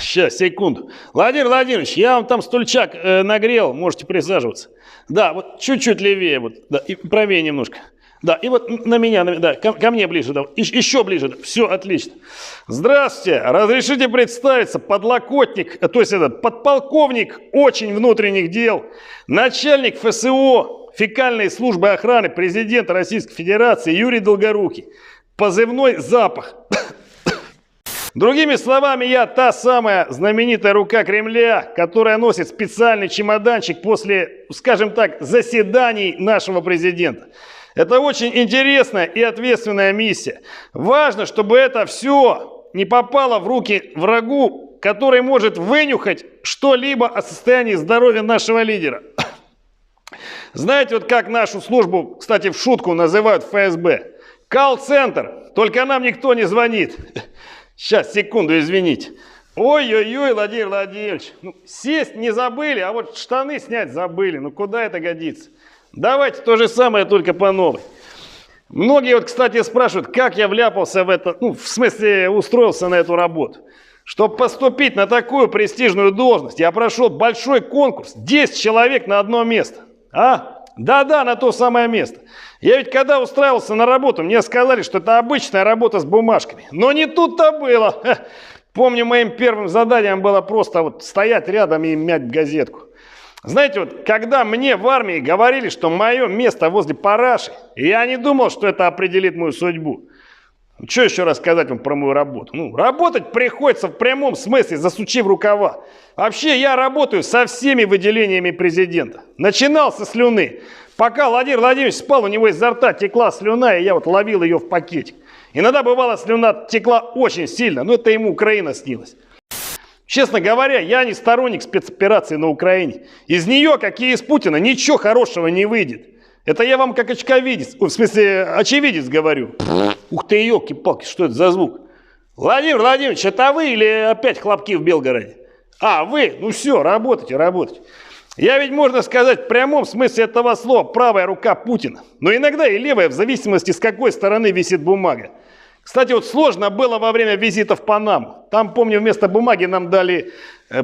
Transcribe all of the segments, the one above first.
Сейчас, секунду. Владимир Владимирович, я вам там стульчак нагрел, можете присаживаться. Да, вот чуть-чуть левее, вот, да, и правее немножко. Да, и вот на меня, да, ко мне ближе, да, еще ближе, да, все отлично. Здравствуйте, разрешите представиться, подлокотник, то есть этот подполковник очень внутренних дел, начальник ФСО, фекальной службы охраны президента Российской Федерации Юрий Долгорукий, позывной «Запах». Другими словами, я та самая знаменитая рука Кремля, которая носит специальный чемоданчик после, скажем так, заседаний нашего президента. Это очень интересная и ответственная миссия. Важно, чтобы это все не попало в руки врагу, который может вынюхать что-либо о состоянии здоровья нашего лидера. Знаете, вот как нашу службу, кстати, в шутку называют ФСБ? Колл-центр, только нам никто не звонит. Сейчас, секунду, извините. Ой-ой-ой, Владимир Владимирович, ну, сесть не забыли, а вот штаны снять забыли. Ну куда это годится? Давайте то же самое, только по новой. Многие вот, кстати, спрашивают, как я вляпался в это, ну, в смысле, устроился на эту работу. Чтобы поступить на такую престижную должность, я прошел большой конкурс, 10 человек на одно место. Да-да, на то самое место. Я ведь когда устраивался на работу, мне сказали, что это обычная работа с бумажками. Но не тут-то было. Помню, моим первым заданием было просто вот стоять рядом и мять газетку. Знаете, вот когда мне в армии говорили, что мое место возле параши, я не думал, что это определит мою судьбу. Что еще рассказать вам про мою работу? Ну, работать приходится в прямом смысле, засучив рукава. Вообще, я работаю со всеми выделениями президента. Начинал со слюны. Пока Владимир Владимирович спал, у него изо рта текла слюна, и я вот ловил ее в пакетик. Иногда бывало, слюна текла очень сильно, но это ему Украина снилась. Честно говоря, я не сторонник спецоперации на Украине. Из нее, как и из Путина, ничего хорошего не выйдет. Это я вам как очковидец, в смысле очевидец говорю. Ух ты, елки-палки, что это за звук? Владимир Владимирович, это вы или опять хлопки в Белгороде? Вы? Ну все, работайте, работайте. Я ведь, можно сказать, в прямом смысле этого слова правая рука Путина. Но иногда и левая, в зависимости, с какой стороны висит бумага. Кстати, вот сложно было во время визита в Панаму. Там, помню, вместо бумаги нам дали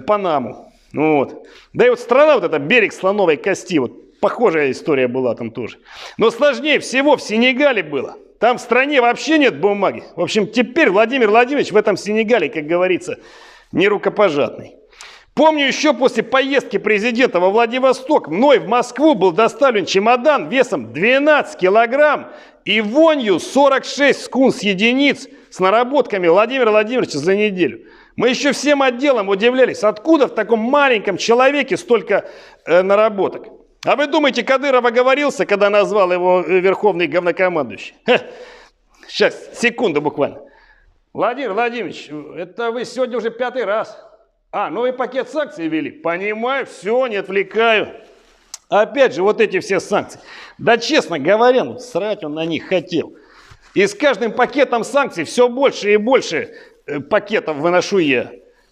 Панаму. Вот. Да и вот страна, вот это берег слоновой кости, вот похожая история была там тоже. Но сложнее всего в Сенегале было. Там в стране вообще нет бумаги. В общем, теперь Владимир Владимирович в этом Сенегале, как говорится, не рукопожатный. Помню, еще после поездки президента во Владивосток мной в Москву был доставлен чемодан весом 12 килограмм и вонью 46 скунс-единиц с наработками Владимира Владимировича за неделю. Мы еще всем отделом удивлялись, откуда в таком маленьком человеке столько наработок. А вы думаете, Кадыров оговорился, когда назвал его верховный главнокомандующий? Сейчас, секунду буквально. Владимир Владимирович, это вы сегодня уже 5-й раз. Новый пакет санкций ввели? Понимаю, все, не отвлекаю. Опять же, вот эти все санкции. Да, честно говоря, ну, срать он на них хотел. И с каждым пакетом санкций все больше и больше пакетов выношу я.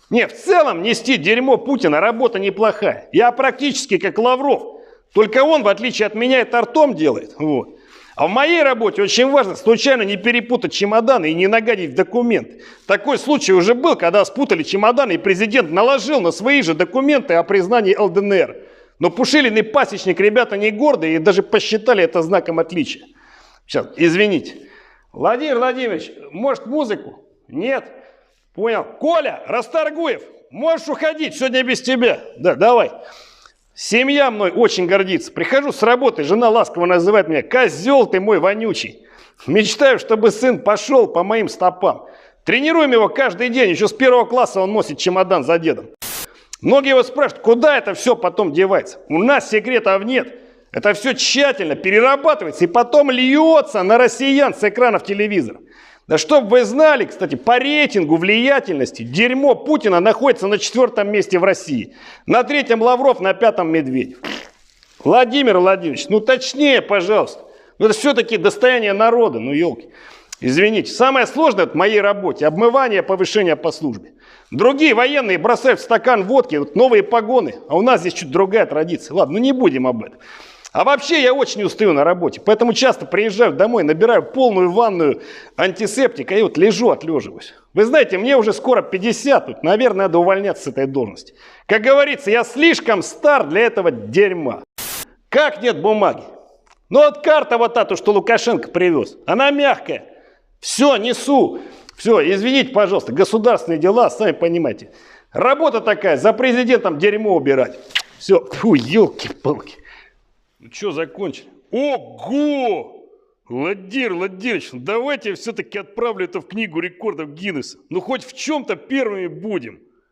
Не, в целом нести дерьмо Путина работа неплохая. Я практически как Лавров. Только он, в отличие от меня, это ртом делает. Вот. А в моей работе очень важно случайно не перепутать чемоданы и не нагадить в документы. Такой случай уже был, когда спутали чемоданы, и президент наложил на свои же документы о признании ЛДНР. Но Пушилин и Пасечник ребята не гордые и даже посчитали это знаком отличия. Сейчас, извините. Владимир Владимирович, может музыку? Нет? Понял. Коля, Расторгуев, можешь уходить, сегодня без тебя. Да, давай. Семья мной очень гордится. Прихожу с работы, жена ласково называет меня: «Козел ты мой вонючий». Мечтаю, чтобы сын пошел по моим стопам. Тренируем его каждый день, еще с 1 класса он носит чемодан за дедом. Многие его спрашивают, куда это все потом девается. У нас секретов нет. Это все тщательно перерабатывается и потом льется на россиян с экранов телевизора. Да чтоб вы знали, кстати, по рейтингу влиятельности дерьмо Путина находится на 4-м месте в России. На 3-м Лавров, на 5-м Медведев. Владимир Владимирович, ну точнее, пожалуйста. Это все-таки достояние народа, ну елки. Извините, самое сложное в моей работе – обмывание, повышение по службе. Другие военные бросают в стакан водки, вот новые погоны, а у нас здесь чуть другая традиция. Ладно, ну не будем об этом. А вообще я очень устаю на работе, поэтому часто приезжаю домой, набираю полную ванную антисептика и вот лежу, отлеживаюсь. Вы знаете, мне уже скоро 50, тут, наверное, надо увольняться с этой должности. Как говорится, я слишком стар для этого дерьма. Как нет бумаги? Ну вот карта вот та, то, что Лукашенко привез, она мягкая. Все, несу. Все, извините, пожалуйста, государственные дела, сами понимаете. Работа такая, за президентом дерьмо убирать. Все, фу, елки-палки. Ну что, закончили? Ого! Владимир Владимирович, ну давайте я все-таки отправлю это в книгу рекордов Гиннесса. Ну хоть в чем-то первыми будем.